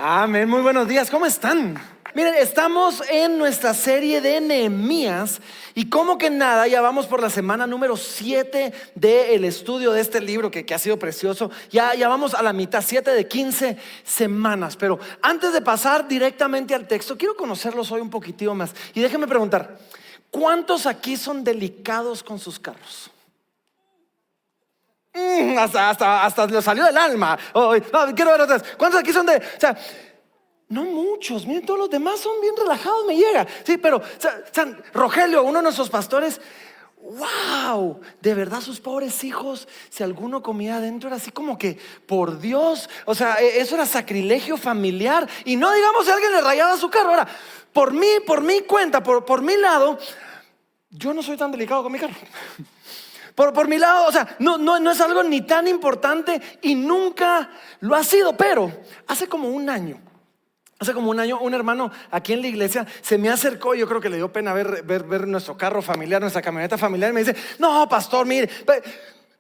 Amén, muy buenos días, ¿cómo están? Miren, estamos en nuestra serie de Nehemías y como que nada, ya vamos por la semana número 7 del estudio de este libro que ha sido precioso. Ya vamos a la mitad, 7 de 15 semanas. Pero antes de pasar directamente al texto, quiero conocerlos hoy un poquitito más. Y déjenme preguntar, ¿cuántos aquí son delicados con sus carros? Hasta lo salió del alma. No, quiero ver otras. ¿Cuántos aquí son no muchos, miren, todos los demás son bien relajados, me llega. Sí, pero Rogelio, uno de nuestros pastores, wow, de verdad sus pobres hijos, si alguno comía adentro era así como que, por Dios, eso era sacrilegio familiar. Y no digamos si alguien le rayaba su carro. Ahora, por mi cuenta, por mi lado, yo no soy tan delicado con mi carro. Por mi lado, no es algo ni tan importante y nunca lo ha sido. Pero hace como un año, un hermano aquí en la iglesia se me acercó. Yo creo que le dio pena ver nuestro carro familiar, nuestra camioneta familiar. Y me dice, no, pastor, mire,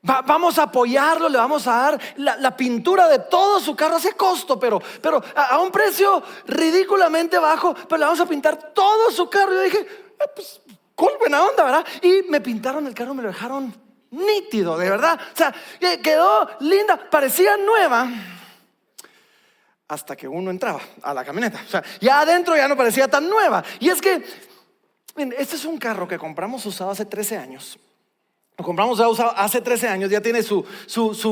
vamos a apoyarlo, le vamos a dar la pintura de todo su carro. Hace costo, pero a un precio ridículamente bajo, pero le vamos a pintar todo su carro. Y yo dije, pues cool, buena onda, ¿verdad? Y me pintaron el carro, me lo dejaron nítido, de verdad. Quedó linda, parecía nueva hasta que uno entraba a la camioneta. Ya adentro ya no parecía tan nueva. Y es que, miren, este es un carro que compramos usado hace 13 años. Lo compramos usado hace 13 años, ya tiene su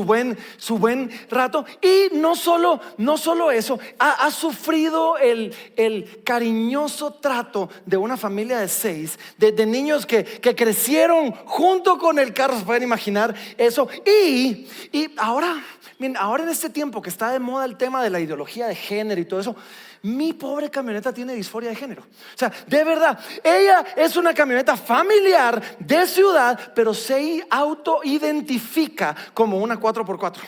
buen rato. Y no solo eso, ha sufrido el cariñoso trato de una familia de 6, de niños que crecieron junto con el carro. Se pueden imaginar eso. Y ahora, miren, ahora en este tiempo que está de moda el tema de la ideología de género y todo eso, mi pobre camioneta tiene disforia de género. De verdad, ella es una camioneta familiar de ciudad, pero se autoidentifica como una 4x4.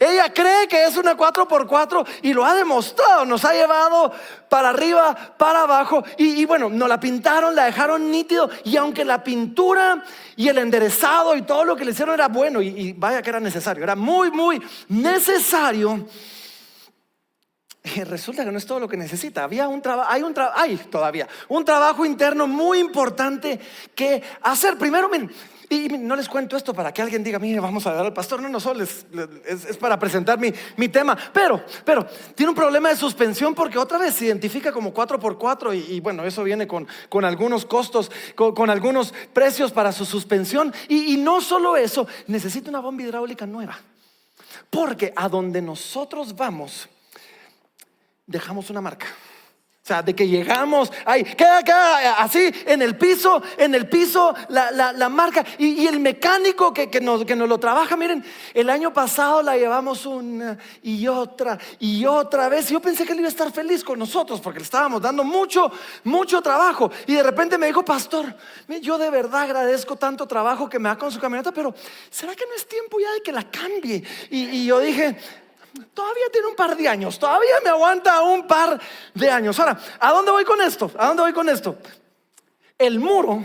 Ella cree que es una 4x4 y lo ha demostrado. Nos ha llevado para arriba, para abajo. Y bueno, nos la pintaron, la dejaron nítido. Y aunque la pintura y el enderezado y todo lo que le hicieron era bueno, y vaya que era necesario, era muy, muy necesario, resulta que no es todo lo que necesita. Hay todavía un trabajo interno muy importante que hacer. Primero, miren, y no les cuento esto para que alguien diga, mire, vamos a ver al pastor. No solo es para presentar mi tema. Pero tiene un problema de suspensión porque otra vez se identifica como 4x4 y bueno, eso viene con algunos costos, con algunos precios para su suspensión. Y no solo eso, necesita una bomba hidráulica nueva. Porque a donde nosotros vamos, dejamos una marca. De que llegamos, queda así en el piso la marca. Y el mecánico que nos lo trabaja, miren, el año pasado la llevamos una y otra vez. Y yo pensé que él iba a estar feliz con nosotros porque le estábamos dando mucho trabajo. Y de repente me dijo, pastor, yo de verdad agradezco tanto trabajo que me da con su camioneta, pero ¿será que no es tiempo ya de que la cambie? Y yo dije, todavía tiene un par de años, todavía me aguanta un par de años. Ahora, ¿a dónde voy con esto? El muro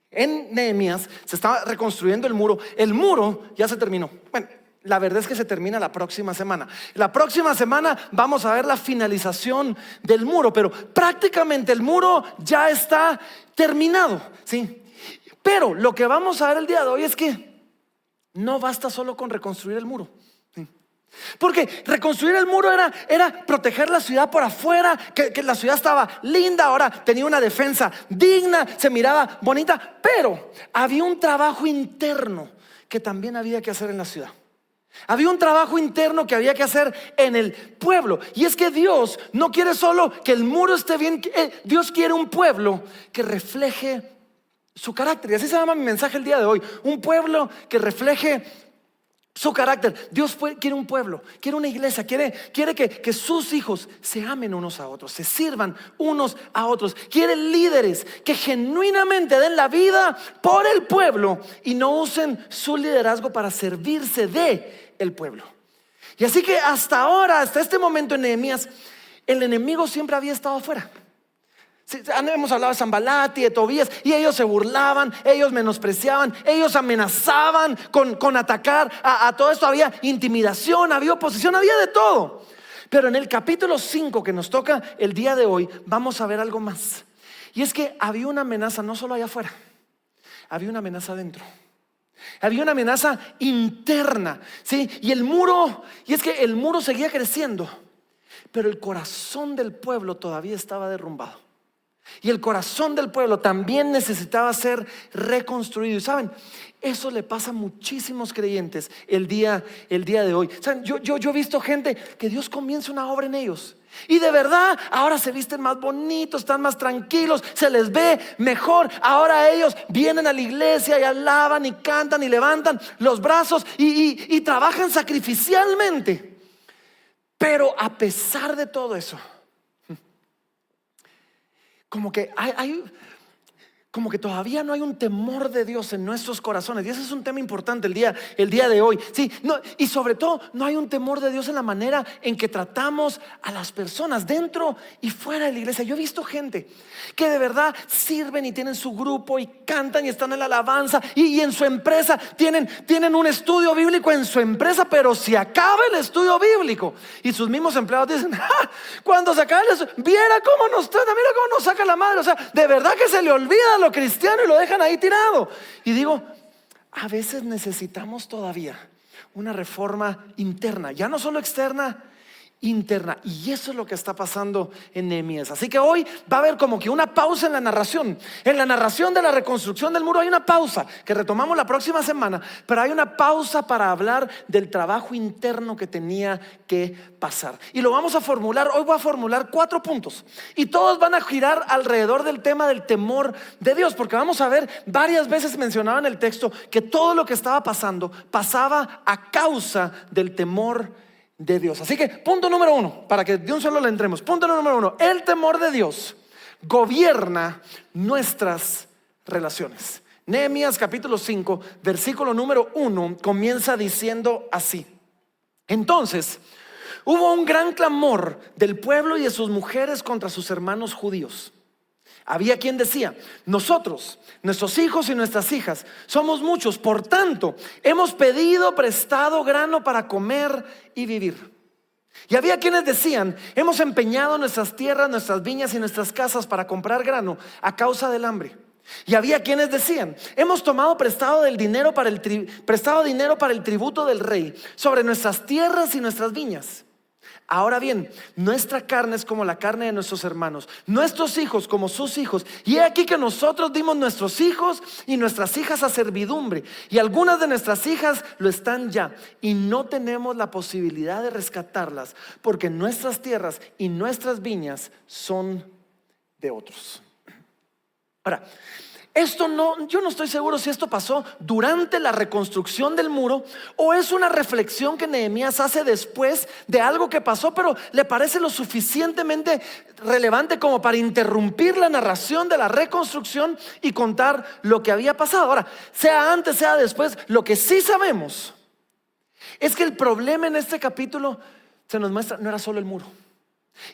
en Nehemías, se estaba reconstruyendo el muro ya se terminó. Bueno, la verdad es que se termina la próxima semana. La próxima semana vamos a ver la finalización del muro, pero prácticamente el muro ya está terminado, ¿sí? Pero lo que vamos a ver el día de hoy es que no basta solo con reconstruir el muro. Porque reconstruir el muro era proteger la ciudad por afuera, que la ciudad estaba linda, ahora tenía una defensa digna, se miraba bonita. Pero había un trabajo interno que también había que hacer en la ciudad. Había un trabajo interno que había que hacer en el pueblo. Y es que Dios no quiere solo que el muro esté bien, Dios quiere un pueblo que refleje su carácter. Y así se llama mi mensaje el día de hoy: un pueblo que refleje su carácter. Dios quiere un pueblo, quiere una iglesia, quiere que sus hijos se amen unos a otros, se sirvan unos a otros. Quiere líderes que genuinamente den la vida por el pueblo y no usen su liderazgo para servirse de el pueblo. Y así que hasta ahora, hasta este momento en Nehemías, el enemigo siempre había estado afuera. Hemos hablado de Sanbalat y de Tobías, y ellos se burlaban, ellos menospreciaban, ellos amenazaban con atacar a todo esto. Había intimidación, había oposición, había de todo. Pero en el capítulo 5 que nos toca el día de hoy, vamos a ver algo más. Y es que había una amenaza no solo allá afuera, había una amenaza adentro. Había una amenaza interna, ¿sí? Y es que el muro seguía creciendo, pero el corazón del pueblo todavía estaba derrumbado. Y el corazón del pueblo también necesitaba ser reconstruido. Y saben, eso le pasa a muchísimos creyentes el día de hoy. ¿Saben? Yo he visto gente que Dios comienza una obra en ellos, y de verdad ahora se visten más bonitos, están más tranquilos, se les ve mejor. Ahora ellos vienen a la iglesia y alaban y cantan y levantan los brazos y trabajan sacrificialmente. Pero a pesar de todo eso, como que como que todavía no hay un temor de Dios en nuestros corazones. Y ese es un tema importante el día de hoy, ¿sí? Y sobre todo no hay un temor de Dios en la manera en que tratamos a las personas dentro y fuera de la iglesia. Yo he visto gente que de verdad sirven y tienen su grupo y cantan y están en la alabanza, y en su empresa tienen un estudio bíblico en su empresa, pero se acaba el estudio bíblico y sus mismos empleados dicen: cuando se acaba el estudio, viera cómo nos trata, mira cómo nos saca la madre. O sea, de verdad que se le olvida lo cristiano y lo dejan ahí tirado. Y digo, a veces necesitamos todavía una reforma interna, ya no solo externa, interna. Y eso es lo que está pasando en Nehemías. Así que hoy va a haber como que una pausa en la narración. En la narración de la reconstrucción del muro hay una pausa que retomamos la próxima semana, pero hay una pausa para hablar del trabajo interno que tenía que pasar. Y lo vamos a formular. Hoy voy a formular 4 puntos, y todos van a girar alrededor del tema del temor de Dios, porque vamos a ver, varias veces mencionaba en el texto que todo lo que estaba pasando pasaba a causa del temor de Dios. Así que punto número 1, para que de un solo le entremos. Punto número 1: el temor de Dios gobierna nuestras relaciones. Nehemías capítulo 5, versículo número 1 comienza diciendo así: entonces hubo un gran clamor del pueblo y de sus mujeres contra sus hermanos judíos. Había quien decía: nosotros, nuestros hijos y nuestras hijas somos muchos, por tanto hemos pedido prestado grano para comer y vivir. Y había quienes decían: hemos empeñado nuestras tierras, nuestras viñas y nuestras casas para comprar grano a causa del hambre. Y había quienes decían: hemos tomado prestado dinero para el tributo del rey sobre nuestras tierras y nuestras viñas. Ahora bien, nuestra carne es como la carne de nuestros hermanos, nuestros hijos como sus hijos. Y he aquí que nosotros dimos nuestros hijos y nuestras hijas a servidumbre, y algunas de nuestras hijas lo están ya, y no tenemos la posibilidad de rescatarlas, porque nuestras tierras y nuestras viñas son de otros. Ahora, yo no estoy seguro si esto pasó durante la reconstrucción del muro, o es una reflexión que Nehemías hace después de algo que pasó, pero le parece lo suficientemente relevante como para interrumpir la narración de la reconstrucción y contar lo que había pasado. Ahora, sea antes, sea después, lo que sí sabemos es que el problema en este capítulo se nos muestra, no era solo el muro.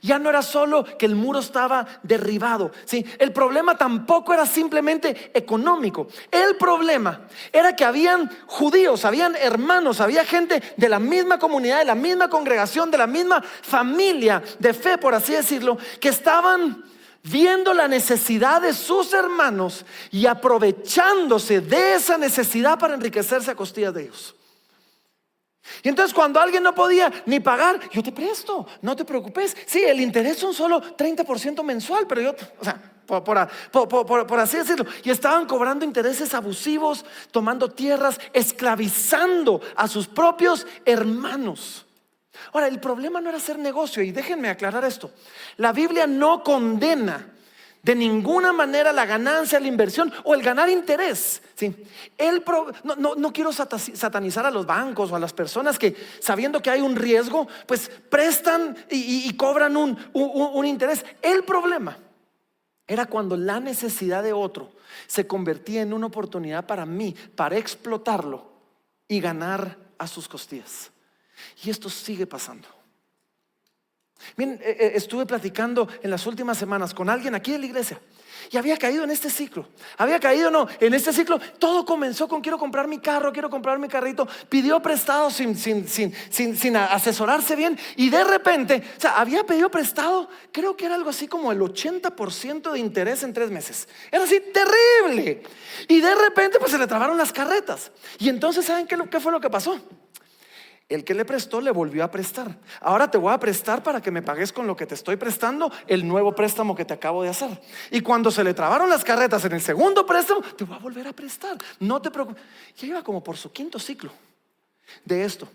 Ya no era solo que el muro estaba derribado, ¿sí? El problema tampoco era simplemente económico. El problema era que habían judíos, habían hermanos, había gente de la misma comunidad, de la misma congregación, de la misma familia de fe, por así decirlo, que estaban viendo la necesidad de sus hermanos y aprovechándose de esa necesidad para enriquecerse a costillas de ellos. Y entonces, cuando alguien no podía ni pagar: yo te presto, no te preocupes. Sí, el interés son solo 30% mensual, pero yo, o sea, por así decirlo. Y estaban cobrando intereses abusivos, tomando tierras, esclavizando a sus propios hermanos. Ahora, el problema no era hacer negocio, y déjenme aclarar esto: la Biblia no condena de ninguna manera la ganancia, la inversión o el ganar interés, ¿sí? No quiero satanizar a los bancos o a las personas que, sabiendo que hay un riesgo, pues prestan y cobran un interés. El problema era cuando la necesidad de otro se convertía en una oportunidad para mí, para explotarlo y ganar a sus costillas. Y esto sigue pasando. Miren, estuve platicando en las últimas semanas con alguien aquí de la iglesia y había caído en este ciclo. En este ciclo. Todo comenzó con: quiero comprar mi carro, quiero comprar mi carrito. Pidió prestado sin asesorarse bien. Y de repente, o sea, había pedido prestado, creo que era algo así como el 80% de interés en 3 meses. Era así terrible. Y de repente pues se le trabaron las carretas. Y entonces, ¿saben qué fue lo que pasó? El que le prestó le volvió a prestar. Ahora te voy a prestar para que me pagues con lo que te estoy prestando el nuevo préstamo que te acabo de hacer. Y cuando se le trabaron las carretas en el segundo préstamo, te voy a volver a prestar. No te preocupes. Ya iba como por su 5.º ciclo de esto.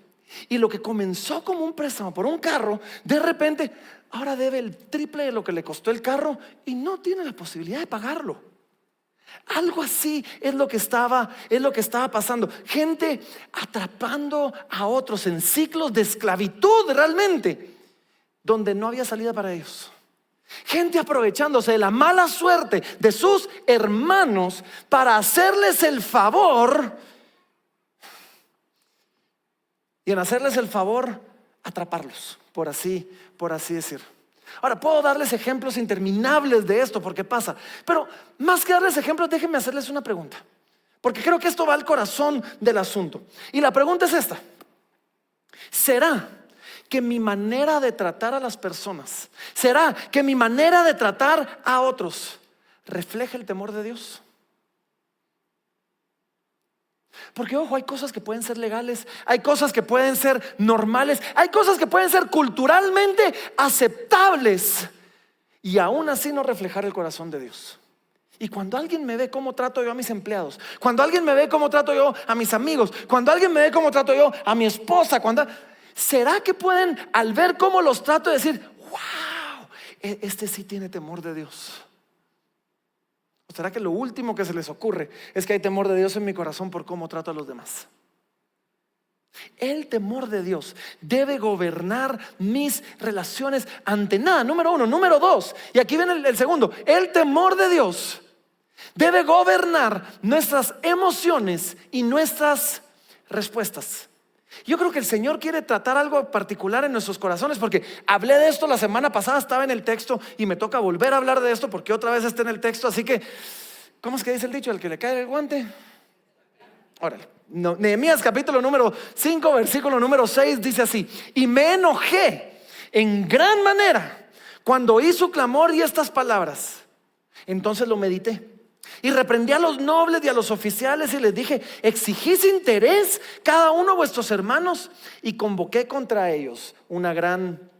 Y lo que comenzó como un préstamo por un carro, de repente ahora debe el triple de lo que le costó el carro y no tiene la posibilidad de pagarlo. Algo así es lo que estaba pasando. Gente atrapando a otros en ciclos de esclavitud realmente, donde no había salida para ellos. Gente aprovechándose de la mala suerte de sus hermanos para hacerles el favor, y en hacerles el favor atraparlos, por así decir. Ahora, puedo darles ejemplos interminables de esto porque pasa, pero más que darles ejemplos, déjenme hacerles una pregunta, porque creo que esto va al corazón del asunto. Y la pregunta es esta: ¿será que mi manera de tratar a las personas, será que mi manera de tratar a otros refleja el temor de Dios? Porque ojo, hay cosas que pueden ser legales, hay cosas que pueden ser normales, hay cosas que pueden ser culturalmente aceptables y aún así no reflejar el corazón de Dios. Y cuando alguien me ve cómo trato yo a mis empleados, cuando alguien me ve cómo trato yo a mis amigos, cuando alguien me ve cómo trato yo a mi esposa, ¿será que pueden, al ver cómo los trato, decir: wow, este sí tiene temor de Dios? ¿O será que lo último que se les ocurre es que hay temor de Dios en mi corazón por cómo trato a los demás? El temor de Dios debe gobernar mis relaciones ante nada, número 1. Número 2, y aquí viene el segundo: el temor de Dios debe gobernar nuestras emociones y nuestras respuestas. Yo creo que el Señor quiere tratar algo particular en nuestros corazones, porque hablé de esto la semana pasada, estaba en el texto y me toca volver a hablar de esto porque otra vez está en el texto. Así que, ¿cómo es que dice el dicho? El que le cae el guante. Órale. No, Nehemías capítulo número 5 versículo número 6 dice así: y me enojé en gran manera cuando oí su clamor y estas palabras. Entonces lo medité y reprendí a los nobles y a los oficiales y les dije: exigís interés cada uno de vuestros hermanos. Y convoqué contra ellos una gran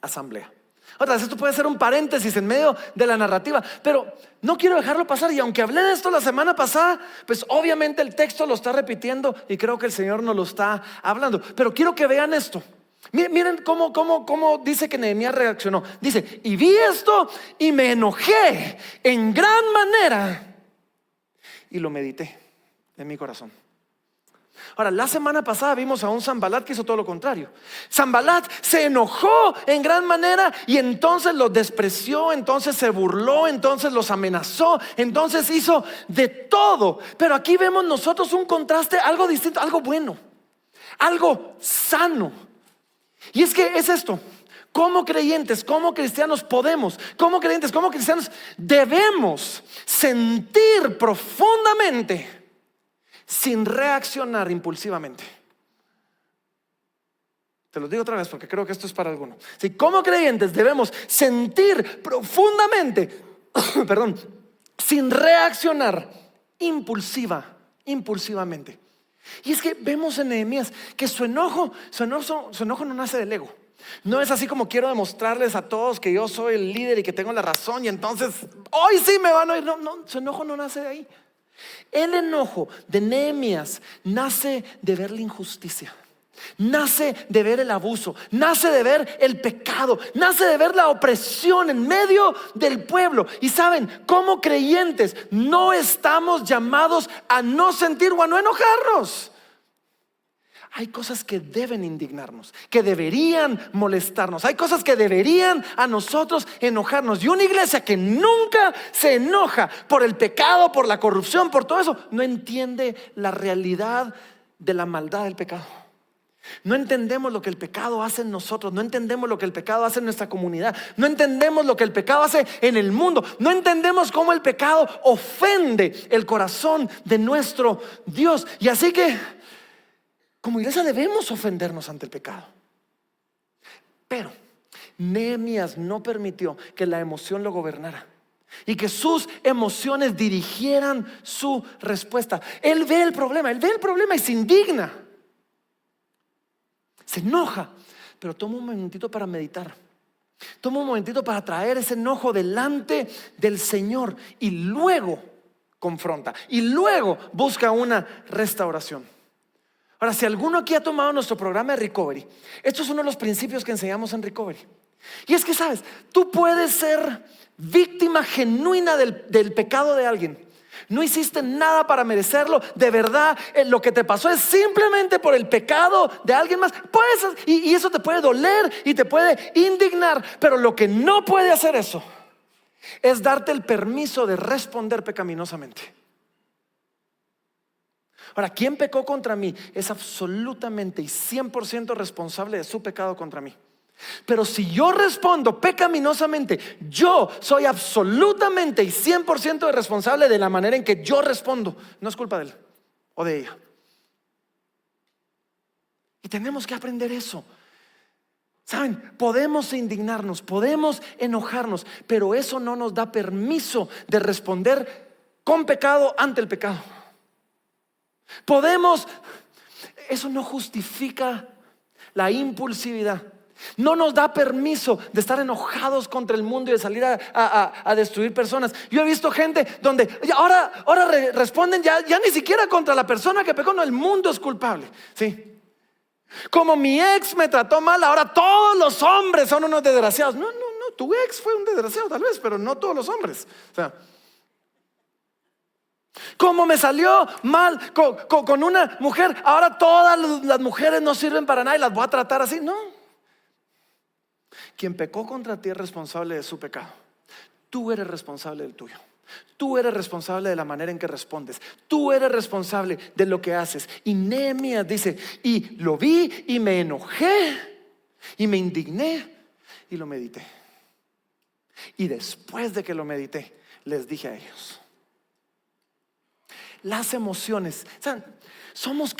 asamblea. Otra vez, esto puede ser un paréntesis en medio de la narrativa, pero no quiero dejarlo pasar. Y aunque hablé de esto la semana pasada, pues obviamente el texto lo está repitiendo y creo que el Señor nos lo está hablando. Pero quiero que vean esto. Miren cómo dice que Nehemías reaccionó. Dice: y vi esto y me enojé en gran manera y lo medité en mi corazón. Ahora, la semana pasada vimos a un Sanballat que hizo todo lo contrario. Sanballat se enojó en gran manera y entonces los despreció, entonces se burló, entonces los amenazó, entonces hizo de todo. Pero aquí vemos nosotros un contraste, algo distinto, algo bueno, algo sano. Y es que es esto: como creyentes, como cristianos podemos, como creyentes, como cristianos debemos sentir profundamente sin reaccionar impulsivamente. Te lo digo otra vez porque creo que esto es para alguno. Si como creyentes debemos sentir profundamente, sin reaccionar impulsivamente. Y es que vemos en Nehemías que su enojo no nace del ego. No es así como: quiero demostrarles a todos que yo soy el líder y que tengo la razón y entonces hoy sí me van a oír. No, su enojo no nace de ahí. El enojo de Nehemías nace de ver la injusticia, nace de ver el abuso, nace de ver el pecado, nace de ver la opresión en medio del pueblo. Y saben, como creyentes no estamos llamados a no sentir o a no enojarnos. Hay cosas que deben indignarnos, que deberían molestarnos. Hay cosas que deberían a nosotros enojarnos. Y una iglesia que nunca se enoja por el pecado, por la corrupción, por todo eso, no entiende la realidad de la maldad del pecado. No entendemos lo que el pecado hace en nosotros. No entendemos lo que el pecado hace en nuestra comunidad. No entendemos lo que el pecado hace en el mundo. No entendemos cómo el pecado ofende el corazón de nuestro Dios. Y así que, como iglesia, debemos ofendernos ante el pecado. Pero Nehemías no permitió que la emoción lo gobernara y que sus emociones dirigieran su respuesta. Él ve el problema y se indigna, se enoja, pero toma un momentito para meditar. Toma un momentito para traer ese enojo delante del Señor y luego confronta y luego busca una restauración. Ahora, si alguno aquí ha tomado nuestro programa de Recovery, esto es uno de los principios que enseñamos en Recovery. Y es que, sabes, tú puedes ser víctima genuina del pecado de alguien. No hiciste nada para merecerlo. De verdad, lo que te pasó es simplemente por el pecado de alguien más. Y eso te puede doler y te puede indignar. Pero lo que no puede hacer eso es darte el permiso de responder pecaminosamente. Ahora, quien pecó contra mí es absolutamente y 100% responsable de su pecado contra mí. Pero si yo respondo pecaminosamente, yo soy absolutamente y 100% responsable de la manera en que yo respondo. No es culpa de él o de ella. Y tenemos que aprender eso. Saben, podemos indignarnos, podemos enojarnos, pero eso no nos da permiso de responder con pecado ante el pecado. Eso no justifica la impulsividad. No nos da permiso de estar enojados contra el mundo y de salir a destruir personas. Yo he visto gente donde ahora responden ya ni siquiera contra la persona que pecó. No, el mundo es culpable, ¿sí? Como mi ex me trató mal, ahora todos los hombres son unos desgraciados. No, tu ex fue un desgraciado tal vez, pero no todos los hombres. O sea, como me salió mal con una mujer, ahora todas las mujeres no sirven para nada y las voy a tratar así. No. Quien pecó contra ti es responsable de su pecado. Tú eres responsable del tuyo. Tú eres responsable de la manera en que respondes. Tú eres responsable de lo que haces. Y Nehemías dice: y lo vi y me enojé y me indigné y lo medité. Y después de que lo medité, les dije a ellos. Las emociones, ¿saben? Fuimos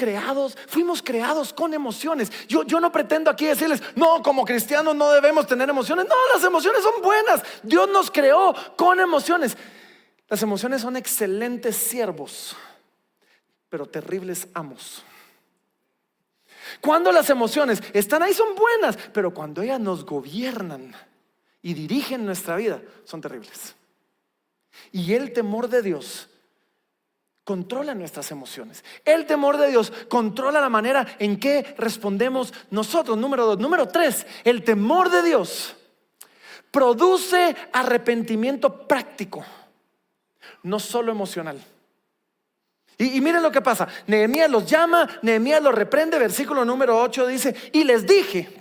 creados con emociones. Yo no pretendo aquí decirles, no, como cristianos no debemos tener emociones. No, las emociones son buenas. Dios nos creó con emociones. Las emociones son excelentes siervos, pero terribles amos. Cuando las emociones están ahí son buenas, pero cuando ellas nos gobiernan y dirigen nuestra vida, son terribles. Y el temor de Dios controla nuestras emociones. El temor de Dios controla la manera en que respondemos nosotros. Número 2. Número 3, el temor de Dios produce arrepentimiento práctico, no solo emocional. Y miren lo que pasa. Nehemías los llama, Nehemías los reprende. Versículo número 8 dice: y les dije,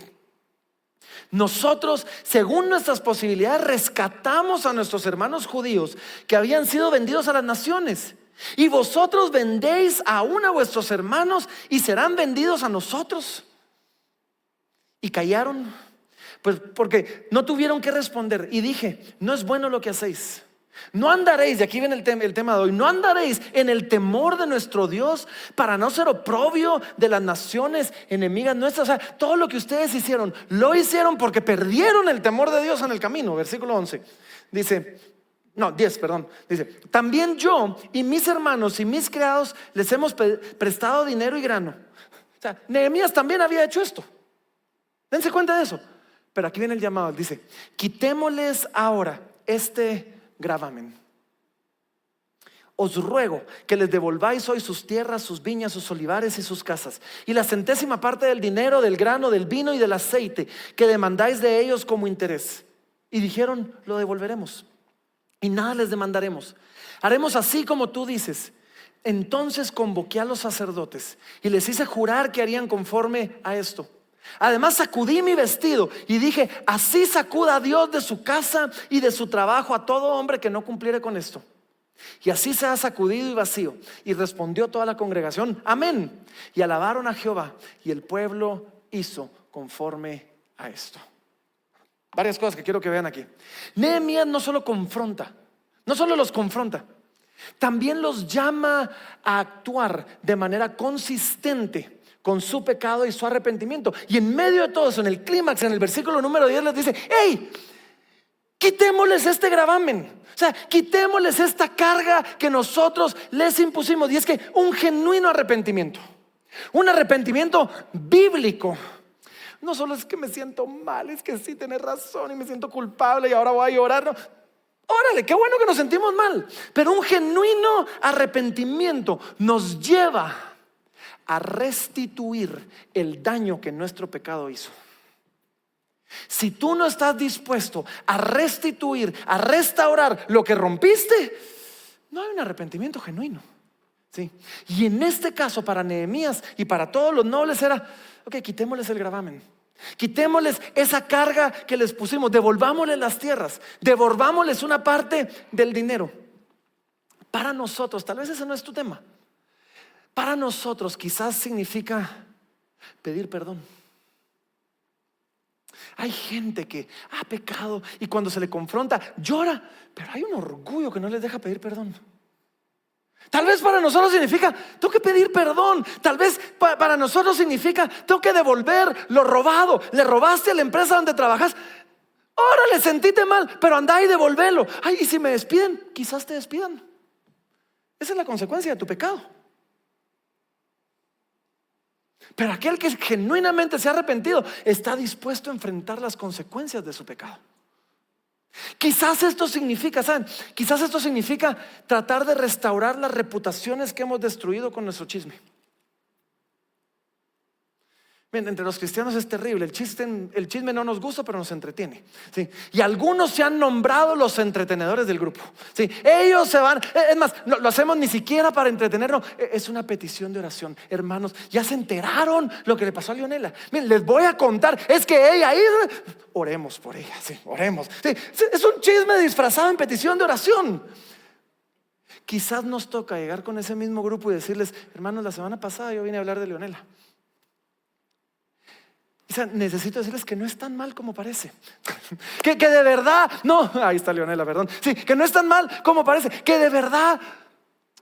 nosotros, según nuestras posibilidades, rescatamos a nuestros hermanos judíos que habían sido vendidos a las naciones. Y vosotros vendéis aún a vuestros hermanos y serán vendidos a nosotros. Y callaron, pues porque no tuvieron que responder. Y dije: no es bueno lo que hacéis. No andaréis, y aquí viene el tema de hoy, no andaréis en el temor de nuestro Dios para no ser oprobio de las naciones enemigas nuestras. O sea, todo lo que ustedes hicieron, lo hicieron porque perdieron el temor de Dios en el camino. Versículo 11 dice, no, 10, perdón. Dice: también yo y mis hermanos y mis criados les hemos prestado dinero y grano. O sea, Nehemías también había hecho esto. Dense cuenta de eso. Pero aquí viene el llamado. Dice: quitémosles ahora este gravamen. Os ruego que les devolváis hoy sus tierras, sus viñas, sus olivares y sus casas, y la centésima parte del dinero, del grano, del vino y del aceite que demandáis de ellos como interés. Y dijeron: lo devolveremos y nada les demandaremos. Haremos así como tú dices. Entonces convoqué a los sacerdotes y les hice jurar que harían conforme a esto. Además sacudí mi vestido y dije: así sacuda a Dios de su casa y de su trabajo a todo hombre que no cumpliere con esto. Y así se ha sacudido y vacío. Y respondió toda la congregación: amén. Y alabaron a Jehová, y el pueblo hizo conforme a esto. Varias cosas que quiero que vean aquí. Nehemías no solo los confronta, también los llama a actuar de manera consistente con su pecado y su arrepentimiento. Y en medio de todo eso, en el clímax, en el versículo número 10, les dice: hey, quitémosles este gravamen. O sea, quitémosles esta carga que nosotros les impusimos. Y es que un genuino arrepentimiento, un arrepentimiento bíblico, no solo es que me siento mal, es que sí tenés razón y me siento culpable y ahora voy a llorar. No. Órale, qué bueno que nos sentimos mal. Pero un genuino arrepentimiento nos lleva a restituir el daño que nuestro pecado hizo. Si tú no estás dispuesto a restituir, a restaurar lo que rompiste, no hay un arrepentimiento genuino. ¿Sí? Y en este caso, para Nehemías y para todos los nobles era: ok, quitémosles el gravamen, quitémosles esa carga que les pusimos, devolvámosles las tierras, devolvámosles una parte del dinero. Para nosotros, tal vez ese no es tu tema, para nosotros quizás significa pedir perdón. Hay gente que ha pecado y cuando se le confronta llora, pero hay un orgullo que no les deja pedir perdón. Tal vez para nosotros significa: tengo que pedir perdón. Tal vez para nosotros significa: tengo que devolver lo robado. Le robaste a la empresa donde trabajas, órale, sentite mal, pero anda y devolvelo. Ay, y si me despiden, quizás te despidan. Esa es la consecuencia de tu pecado. Pero aquel que genuinamente se ha arrepentido está dispuesto a enfrentar las consecuencias de su pecado. Quizás esto significa, ¿saben? Quizás esto significa tratar de restaurar las reputaciones que hemos destruido con nuestro chisme. Bien, entre los cristianos es terrible. El chisme no nos gusta, pero nos entretiene. ¿Sí? Y algunos se han nombrado los entretenedores del grupo. ¿Sí? Ellos se van, es más, no lo hacemos ni siquiera para entretenernos. Es una petición de oración. Hermanos, ya se enteraron lo que le pasó a Leonela. Miren, les voy a contar. Es que ella, oremos por ella. Sí, oremos. Sí, es un chisme disfrazado en petición de oración. Quizás nos toca llegar con ese mismo grupo y decirles: hermanos, la semana pasada yo vine a hablar de Leonela. O sea, necesito decirles que no es tan mal como parece. Que de verdad, no, ahí está Leonela, perdón. Sí, que no es tan mal como parece. Que de verdad,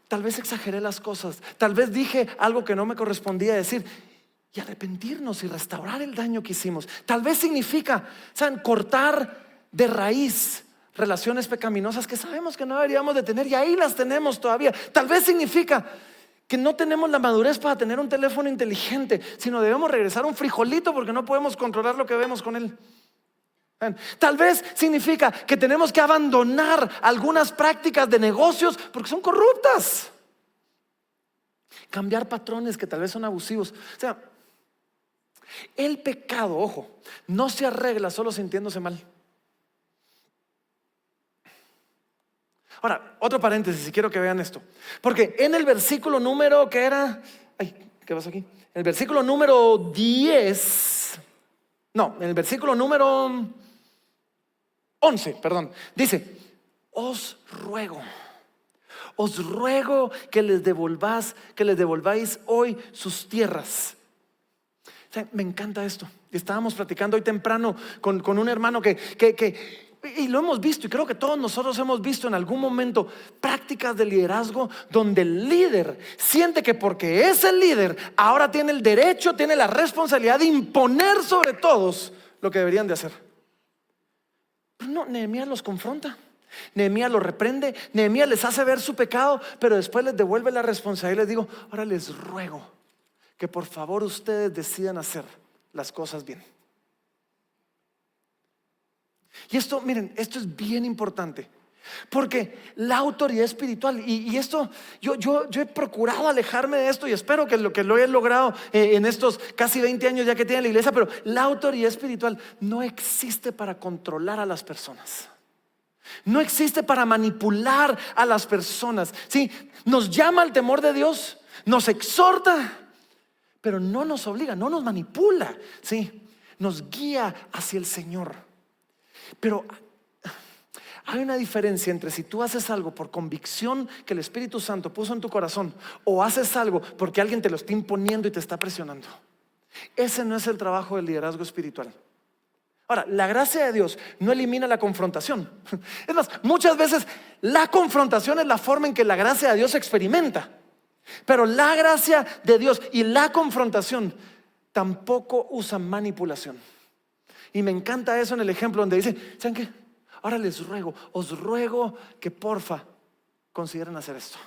tal vez exageré las cosas. Tal vez dije algo que no me correspondía decir. Y arrepentirnos y restaurar el daño que hicimos. Tal vez significa, ¿saben?, cortar de raíz relaciones pecaminosas que sabemos que no deberíamos de tener y ahí las tenemos todavía. Tal vez significa que no tenemos la madurez para tener un teléfono inteligente, sino debemos regresar a un frijolito porque no podemos controlar lo que vemos con él. Tal vez significa que tenemos que abandonar algunas prácticas de negocios porque son corruptas. Cambiar patrones que tal vez son abusivos. O sea, el pecado, ojo, no se arregla solo sintiéndose mal. Ahora, otro paréntesis, y quiero que vean esto. Porque en el versículo número, ¿qué era? Ay, ¿qué pasó aquí? El versículo número 10. No, en el versículo número 11, perdón. Dice: os ruego que les devolváis hoy sus tierras. O sea, me encanta esto. Estábamos platicando hoy temprano con un hermano que y lo hemos visto, y creo que todos nosotros hemos visto en algún momento prácticas de liderazgo donde el líder siente que porque es el líder ahora tiene el derecho, tiene la responsabilidad de imponer sobre todos lo que deberían de hacer. Pero no, Nehemías los confronta, Nehemías los reprende, Nehemías les hace ver su pecado, pero después les devuelve la responsabilidad y les digo: ahora les ruego que por favor ustedes decidan hacer las cosas bien. Y esto, miren, esto es bien importante, porque la autoridad espiritual, y esto, yo he procurado alejarme de esto y espero que lo he logrado en estos casi 20 años ya que tiene la iglesia, pero la autoridad espiritual no existe para controlar a las personas. No existe para manipular a las personas. Sí, nos llama al temor de Dios, nos exhorta, pero no nos obliga, no nos manipula. Sí, nos guía hacia el Señor. Pero Hay una diferencia entre si tú haces algo por convicción que el Espíritu Santo puso en tu corazón, o haces algo porque alguien te lo está imponiendo y te está presionando. Ese no es el trabajo del liderazgo espiritual. Ahora, la gracia de Dios no elimina la confrontación. Es más, muchas veces la confrontación es la forma en que la gracia de Dios se experimenta. Pero la gracia de Dios y la confrontación tampoco usan manipulación. Y me encanta eso en el ejemplo donde dice, ¿saben qué? Ahora os ruego que porfa consideren hacer esto.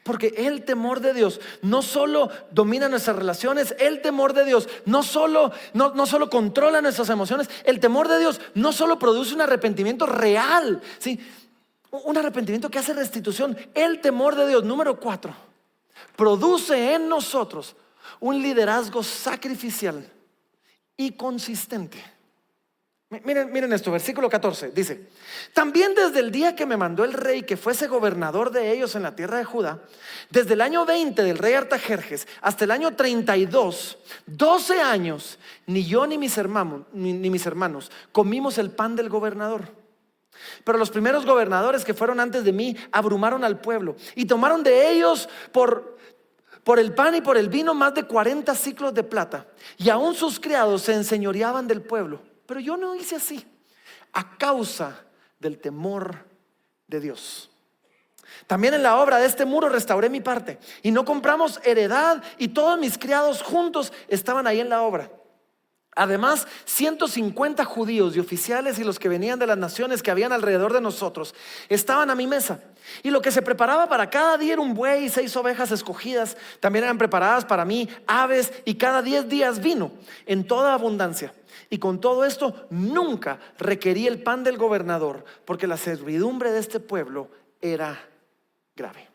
Porque el temor de Dios no solo domina nuestras relaciones, el temor de Dios no solo controla nuestras emociones, el temor de Dios no solo produce un arrepentimiento real, ¿sí? Un arrepentimiento que hace restitución. El temor de Dios, número 4, produce en nosotros un liderazgo sacrificial y consistente. Miren esto, versículo 14, dice: también desde el día que me mandó el rey que fuese gobernador de ellos en la tierra de Judá, desde el año 20 del rey Artajerjes hasta el año 32, 12 años, ni yo ni mis hermanos comimos el pan del gobernador. Pero los primeros gobernadores que fueron antes de mí abrumaron al pueblo y tomaron de ellos por el pan y por el vino más de 40 siclos de plata, y aún sus criados se enseñoreaban del pueblo. Pero yo no hice así, a causa del temor de Dios. También en la obra de este muro restauré mi parte, y no compramos heredad, y todos mis criados juntos estaban ahí en la obra. Además, 150 judíos y oficiales y los que venían de las naciones que habían alrededor de nosotros estaban a mi mesa. Y lo que se preparaba para cada día era un buey y 6 ovejas escogidas. También eran preparadas para mí aves, y cada 10 días vino en toda abundancia. Y con todo esto nunca requerí el pan del gobernador, porque la servidumbre de este pueblo era grave.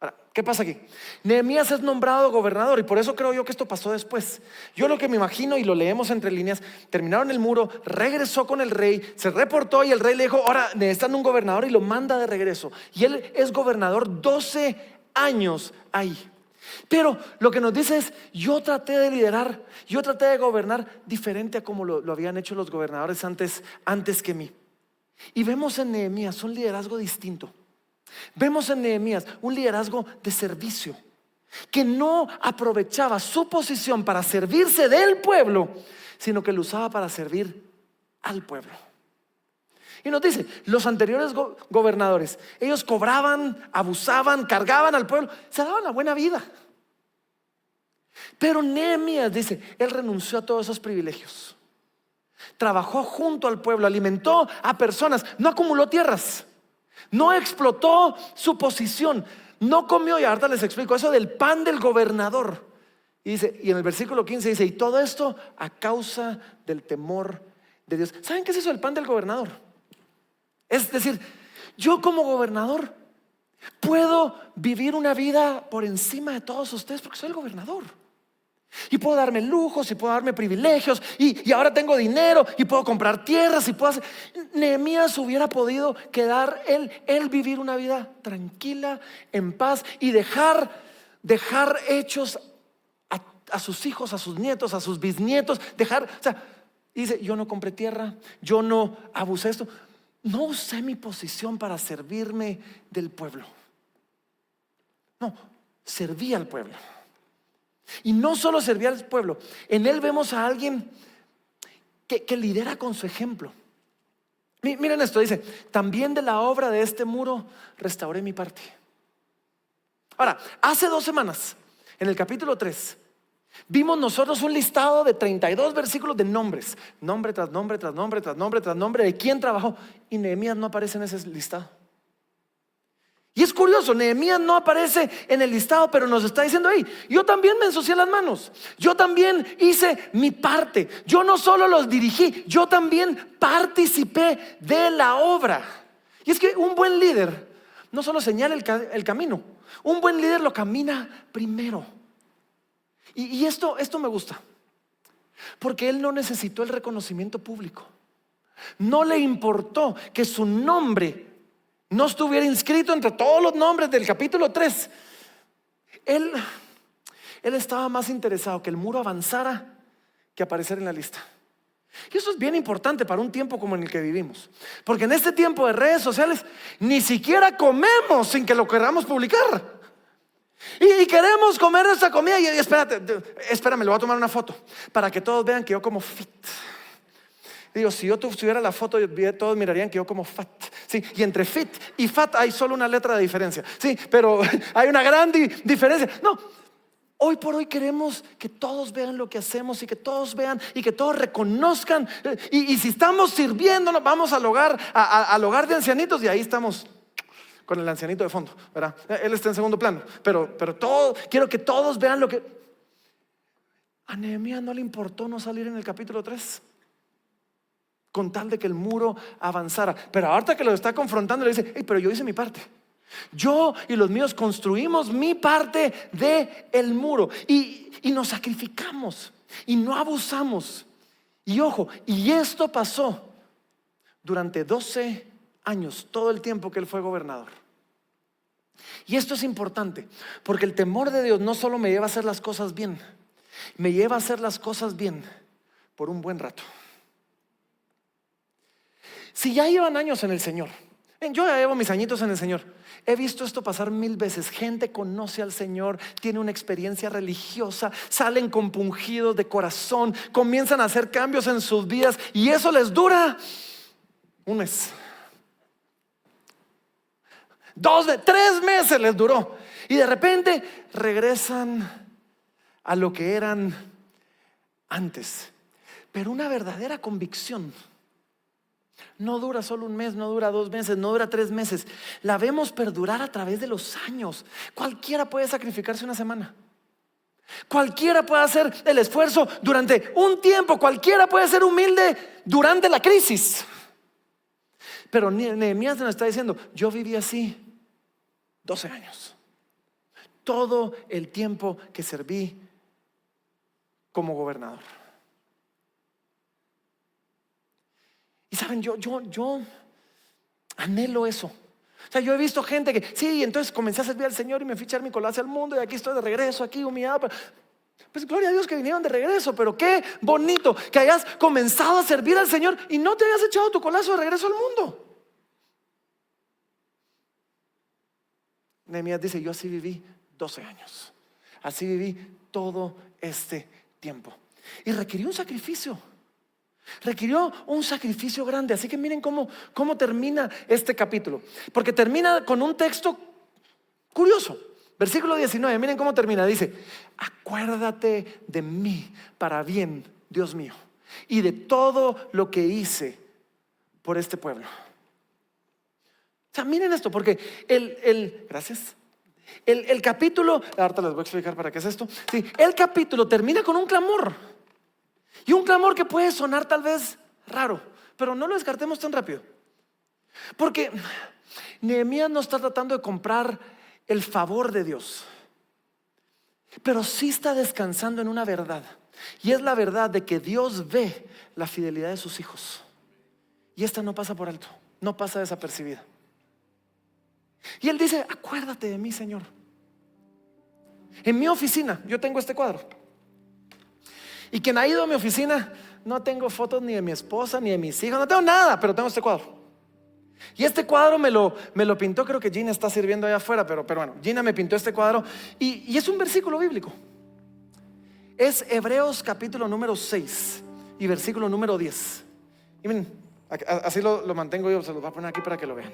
Ahora, ¿qué pasa aquí? Nehemías es nombrado gobernador, y por eso creo yo que esto pasó después. Yo lo que me imagino, y lo leemos entre líneas, terminaron el muro, regresó con el rey, se reportó, y el rey le dijo: ahora necesitan un gobernador, y lo manda de regreso. Y él es gobernador 12 años ahí. Pero lo que nos dice es: yo traté de liderar, yo traté de gobernar diferente a como lo habían hecho los gobernadores antes que mí. Y vemos en Nehemías un liderazgo distinto. Vemos en Nehemías un liderazgo de servicio, que no aprovechaba su posición para servirse del pueblo, sino que lo usaba para servir al pueblo. Y nos dice, los anteriores gobernadores, ellos cobraban, abusaban, cargaban al pueblo, se daban la buena vida. Pero Nehemías dice, él renunció a todos esos privilegios. Trabajó junto al pueblo, alimentó a personas, no acumuló tierras, no explotó su posición, no comió, y ahorita les explico eso del pan del gobernador. Y dice, y en el versículo 15 dice, y todo esto a causa del temor de Dios. ¿Saben qué es eso del pan del gobernador? Es decir, yo como gobernador puedo vivir una vida por encima de todos ustedes porque soy el gobernador. Y puedo darme lujos, y puedo darme privilegios, y ahora tengo dinero, y puedo comprar tierras, y puedo hacer. Nehemías hubiera podido quedar él vivir una vida tranquila, en paz, y dejar hechos a sus hijos, a sus nietos, a sus bisnietos. Y dice, yo no compré tierra, yo no abusé esto, no usé mi posición para servirme del pueblo. No, serví al pueblo. Y no solo servía al pueblo, en él vemos a alguien que lidera con su ejemplo. Miren esto, dice, también de la obra de este muro restauré mi parte. Ahora, hace 2 semanas, en el capítulo 3, vimos nosotros un listado de 32 versículos de nombres, nombre tras nombre, tras nombre, tras nombre, tras nombre, de quién trabajó. Y Nehemías no aparece en ese listado. Y es curioso, Nehemías no aparece en el listado, pero nos está diciendo ahí, yo también me ensucié las manos, yo también hice mi parte, yo no solo los dirigí, yo también participé de la obra. Y es que un buen líder no solo señala el camino, un buen líder lo camina primero. Y esto me gusta, porque él no necesitó el reconocimiento público, no le importó que su nombre no estuviera inscrito entre todos los nombres del capítulo 3. Él estaba más interesado que el muro avanzara que aparecer en la lista. Y eso es bien importante para un tiempo como en el que vivimos, porque en este tiempo de redes sociales ni siquiera comemos sin que lo queramos publicar. Y queremos comer nuestra comida y espérame, le voy a tomar una foto para que todos vean que yo como fit. Digo, si yo tuviera la foto, todos mirarían que yo como fat. Sí, y entre fit y fat hay solo una letra de diferencia. Sí, pero hay una gran diferencia. No, hoy por hoy queremos que todos vean lo que hacemos y que todos vean y que todos reconozcan. Y si estamos sirviéndonos, vamos al hogar de ancianitos y ahí estamos con el ancianito de fondo, ¿verdad? Él está en segundo plano, pero quiero que todos vean lo que... A Nehemías no le importó no salir en el capítulo 3 con tal de que el muro avanzara. Pero ahorita que lo está confrontando le dice, hey, pero yo hice mi parte. Yo y los míos construimos mi parte del muro y nos sacrificamos y no abusamos. Y ojo, y esto pasó durante 12 años, todo el tiempo que él fue gobernador. Y esto es importante, porque el temor de Dios no solo me lleva a hacer las cosas bien, me lleva a hacer las cosas bien por un buen rato. Si ya llevan años en el Señor, yo ya llevo mis añitos en el Señor, he visto esto pasar 1000 veces. Gente conoce al Señor, tiene una experiencia religiosa, salen compungidos de corazón, comienzan a hacer cambios en sus vidas y eso les dura un mes, 3 meses les duró y de repente regresan a lo que eran antes. Pero una verdadera convicción no dura solo un mes, no dura 2 meses, no dura 3 meses. La vemos perdurar a través de los años. Cualquiera puede sacrificarse una semana. Cualquiera puede hacer el esfuerzo durante un tiempo. Cualquiera puede ser humilde durante la crisis. Pero Nehemías nos está diciendo, yo viví así 12 años. Todo el tiempo que serví como gobernador. Y saben, yo anhelo eso. O sea, yo he visto gente que, sí, entonces comencé a servir al Señor y me fui a echar mi cola hacia el mundo y aquí estoy de regreso, aquí humillado. Pues gloria a Dios que vinieron de regreso, pero qué bonito que hayas comenzado a servir al Señor y no te hayas echado tu colazo de regreso al mundo. Nehemías dice, yo así viví 12 años. Así viví todo este tiempo. Y requirió un sacrificio. Requirió un sacrificio grande. Así que miren cómo termina este capítulo. Porque termina con un texto curioso. Versículo 19, miren cómo termina. Dice, acuérdate de mí para bien, Dios mío, y de todo lo que hice por este pueblo. O sea, miren esto, porque gracias. El capítulo, ahorita les voy a explicar para qué es esto. Sí, el capítulo termina con un clamor. Y un clamor que puede sonar tal vez raro, pero no lo descartemos tan rápido. Porque Nehemías no está tratando de comprar el favor de Dios, pero sí está descansando en una verdad. Y es la verdad de que Dios ve la fidelidad de sus hijos. Y esta no pasa por alto, no pasa desapercibida. Y él dice, acuérdate de mí, Señor. En mi oficina yo tengo este cuadro. Y quien ha ido a mi oficina, no tengo fotos ni de mi esposa ni de mis hijos, no tengo nada, pero tengo este cuadro. Y este cuadro me lo pintó, creo que Gina está sirviendo allá afuera, pero bueno, Gina me pintó este cuadro y es un versículo bíblico. Es Hebreos capítulo número 6 y versículo número 10. Y miren, así lo mantengo yo, se los voy a poner aquí para que lo vean.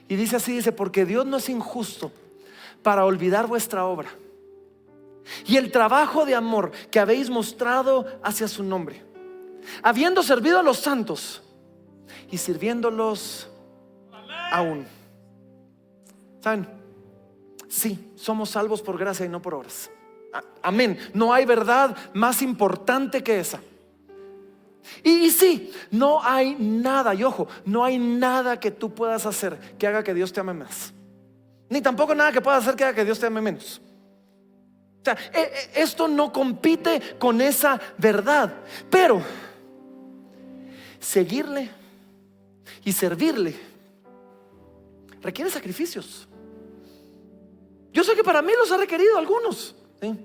Y dice así, dice, porque Dios no es injusto para olvidar vuestra obra y el trabajo de amor que habéis mostrado hacia su nombre, habiendo servido a los santos y sirviéndolos aún. ¿Saben? Sí, somos salvos por gracia y no por obras. Amén. No hay verdad más importante que esa. Y sí, no hay nada, y ojo, no hay nada que tú puedas hacer que haga que Dios te ame más, ni tampoco nada que puedas hacer que haga que Dios te ame menos. O sea, esto no compite con esa verdad. Pero seguirle y servirle requiere sacrificios. Yo sé que para mí los ha requerido algunos, ¿sí?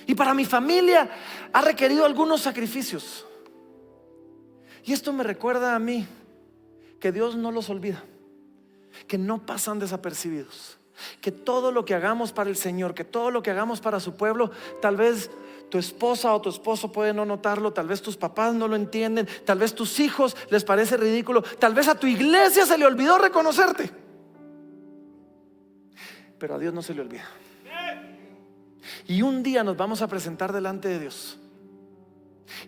Y para mi familia ha requerido algunos sacrificios. Y esto me recuerda a mí que Dios no los olvida, que no pasan desapercibidos, que todo lo que hagamos para el Señor, que todo lo que hagamos para su pueblo, tal vez tu esposa o tu esposo puede no notarlo, tal vez tus papás no lo entienden, tal vez tus hijos les parece ridículo, tal vez a tu iglesia se le olvidó reconocerte, pero a Dios no se le olvida. Y un día nos vamos a presentar delante de Dios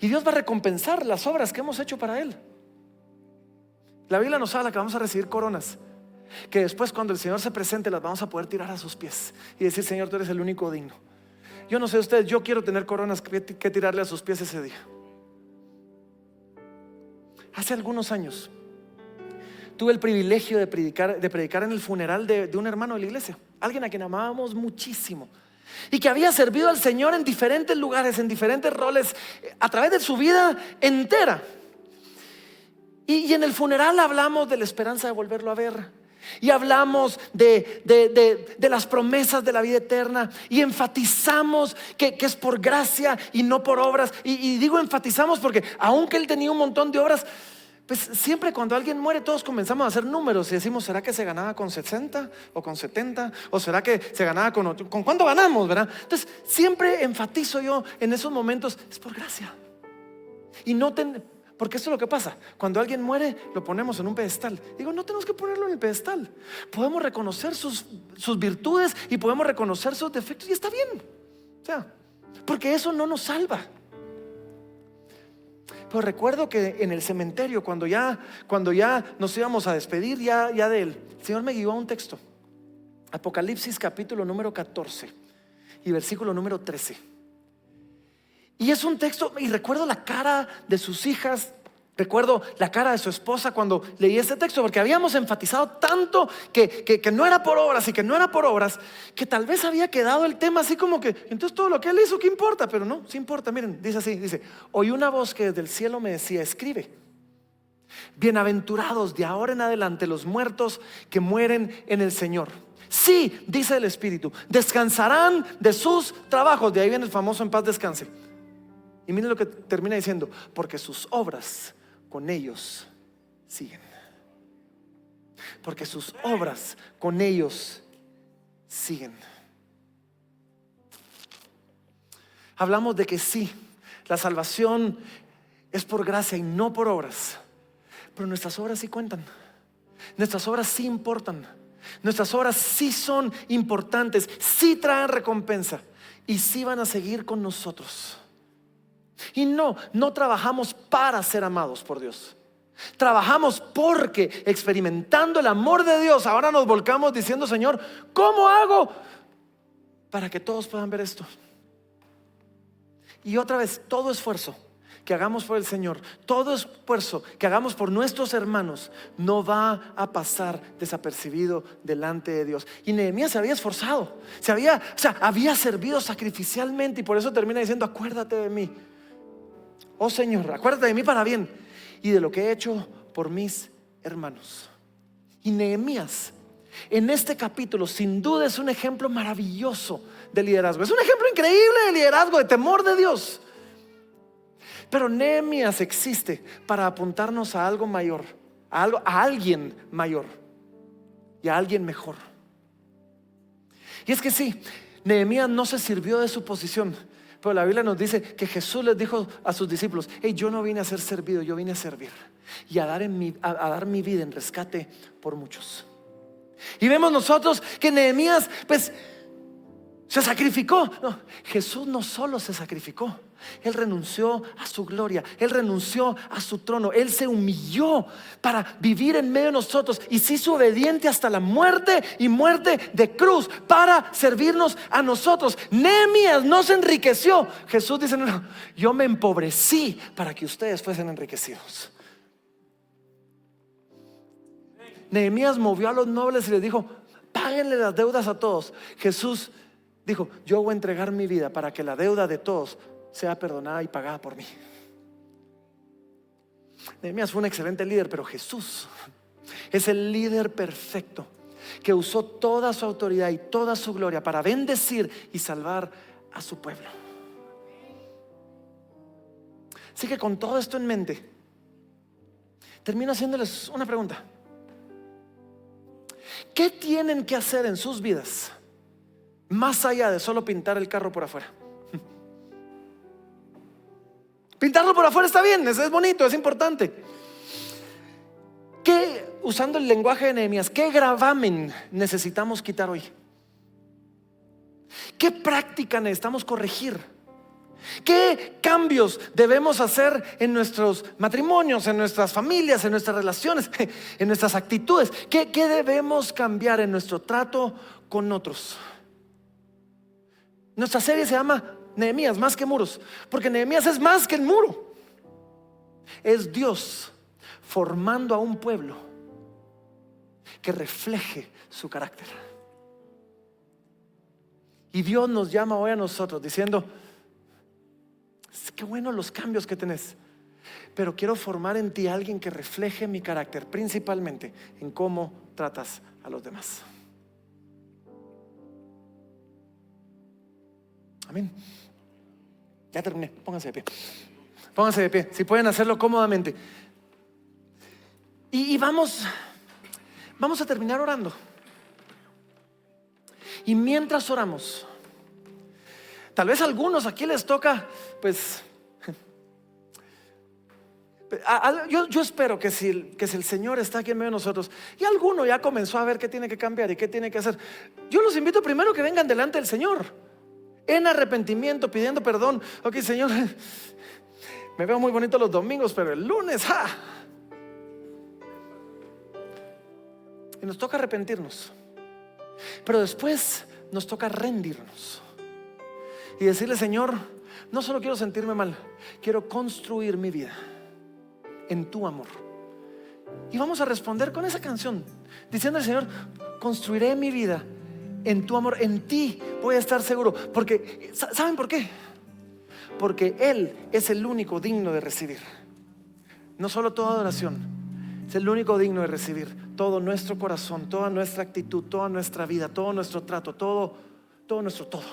y Dios va a recompensar las obras que hemos hecho para Él. La Biblia nos habla que vamos a recibir coronas, que después, cuando el Señor se presente, las vamos a poder tirar a sus pies y decir: Señor, tú eres el único digno. Yo no sé ustedes, yo quiero tener coronas que tirarle a sus pies ese día. Hace algunos años tuve el privilegio de predicar en el funeral de un hermano de la iglesia, alguien a quien amábamos muchísimo y que había servido al Señor en diferentes lugares, en diferentes roles, a través de su vida entera. Y en el funeral hablamos de la esperanza de volverlo a ver, y hablamos de las promesas de la vida eterna, y enfatizamos que es por gracia y no por obras. Y digo enfatizamos porque aunque él tenía un montón de obras, pues siempre cuando alguien muere todos comenzamos a hacer números y decimos: ¿será que se ganaba con 60 o con 70? ¿O será que se ganaba con cuánto ganamos, verdad? Entonces siempre enfatizo yo en esos momentos: es por gracia. Y porque esto es lo que pasa. Cuando alguien muere, lo ponemos en un pedestal. Digo, no tenemos que ponerlo en el pedestal. Podemos reconocer sus virtudes y podemos reconocer sus defectos, y está bien. O sea, porque eso no nos salva. Pero recuerdo que en el cementerio, cuando ya nos íbamos a despedir ya de él, el Señor me guió a un texto. Apocalipsis capítulo número 14 y versículo número 13. Y es un texto, y recuerdo la cara de sus hijas, recuerdo la cara de su esposa cuando leí este texto, porque habíamos enfatizado tanto que no era por obras y que no era por obras, que tal vez había quedado el tema así como que, entonces todo lo que él hizo, ¿qué importa? Pero no, sí importa. Miren, dice así, dice: oí una voz que desde el cielo me decía: escribe, bienaventurados de ahora en adelante los muertos que mueren en el Señor. Sí, dice el Espíritu, descansarán de sus trabajos. De ahí viene el famoso en paz descanse. Y miren lo que termina diciendo: porque sus obras con ellos siguen. Porque sus obras con ellos siguen. Hablamos de que sí, la salvación es por gracia y no por obras, pero nuestras obras sí cuentan. Nuestras obras sí importan. Nuestras obras sí son importantes, sí traen recompensa y sí van a seguir con nosotros. Y no trabajamos para ser amados por Dios. Trabajamos porque, experimentando el amor de Dios, ahora nos volcamos diciendo: Señor, ¿cómo hago para que todos puedan ver esto? Y otra vez, todo esfuerzo que hagamos por el Señor, todo esfuerzo que hagamos por nuestros hermanos, no va a pasar desapercibido delante de Dios. Y Nehemías se había esforzado, había servido sacrificialmente, y por eso termina diciendo: acuérdate de mí, oh Señor, acuérdate de mí para bien y de lo que he hecho por mis hermanos. Y Nehemías en este capítulo sin duda es un ejemplo maravilloso de liderazgo. Es un ejemplo increíble de liderazgo, de temor de Dios. Pero Nehemías existe para apuntarnos a algo mayor, a alguien mayor y a alguien mejor. Y es que sí, Nehemías no se sirvió de su posición, pero la Biblia nos dice que Jesús les dijo a sus discípulos: hey, yo no vine a ser servido, yo vine a servir y a dar mi vida en rescate por muchos. Y vemos nosotros que Nehemías pues se sacrificó. No, Jesús no solo se sacrificó, Él renunció a su gloria, Él renunció a su trono, Él se humilló para vivir en medio de nosotros y se hizo obediente hasta la muerte, y muerte de cruz, para servirnos a nosotros. Nehemías no se enriqueció. Jesús dice: no, yo me empobrecí para que ustedes fuesen enriquecidos. Nehemías movió a los nobles y les dijo: páguenle las deudas a todos. Jesús dijo: yo voy a entregar mi vida para que la deuda de todos sea perdonada y pagada por mí. Nehemías fue un excelente líder, pero Jesús es el líder perfecto que usó toda su autoridad y toda su gloria para bendecir y salvar a su pueblo. Así que con todo esto en mente, termino haciéndoles una pregunta. ¿Qué tienen que hacer en sus vidas más allá de solo pintar el carro por afuera? Pintarlo por afuera está bien, es bonito, es importante. ¿Qué, usando el lenguaje de Nehemías, qué gravamen necesitamos quitar hoy? ¿Qué práctica necesitamos corregir? ¿Qué cambios debemos hacer en nuestros matrimonios, en nuestras familias, en nuestras relaciones, en nuestras actitudes? ¿Qué debemos cambiar en nuestro trato con otros? Nuestra serie se llama Nehemías, más que muros, porque Nehemías es más que el muro. Es Dios formando a un pueblo que refleje su carácter. Y Dios nos llama hoy a nosotros diciendo: qué bueno los cambios que tenés, pero quiero formar en ti a alguien que refleje mi carácter, principalmente en cómo tratas a los demás. Amén. Ya terminé, pónganse de pie. Pónganse de pie, si pueden hacerlo cómodamente. Y vamos a terminar orando. Y mientras oramos, tal vez a algunos aquí les toca, pues, yo espero que si el Señor está aquí en medio de nosotros y alguno ya comenzó a ver qué tiene que cambiar y qué tiene que hacer, yo los invito primero que vengan delante del Señor en arrepentimiento, pidiendo perdón. Ok, Señor, me veo muy bonito los domingos, pero el lunes, y nos toca arrepentirnos. Pero después nos toca rendirnos y decirle: Señor, no solo quiero sentirme mal, quiero construir mi vida en tu amor. Y vamos a responder con esa canción, diciendo al Señor: construiré mi vida en tu amor, en ti voy a estar seguro. Porque, ¿saben por qué? Porque Él es el único digno de recibir no solo toda adoración, es el único digno de recibir todo nuestro corazón, toda nuestra actitud, toda nuestra vida, todo nuestro trato, todo nuestro todo.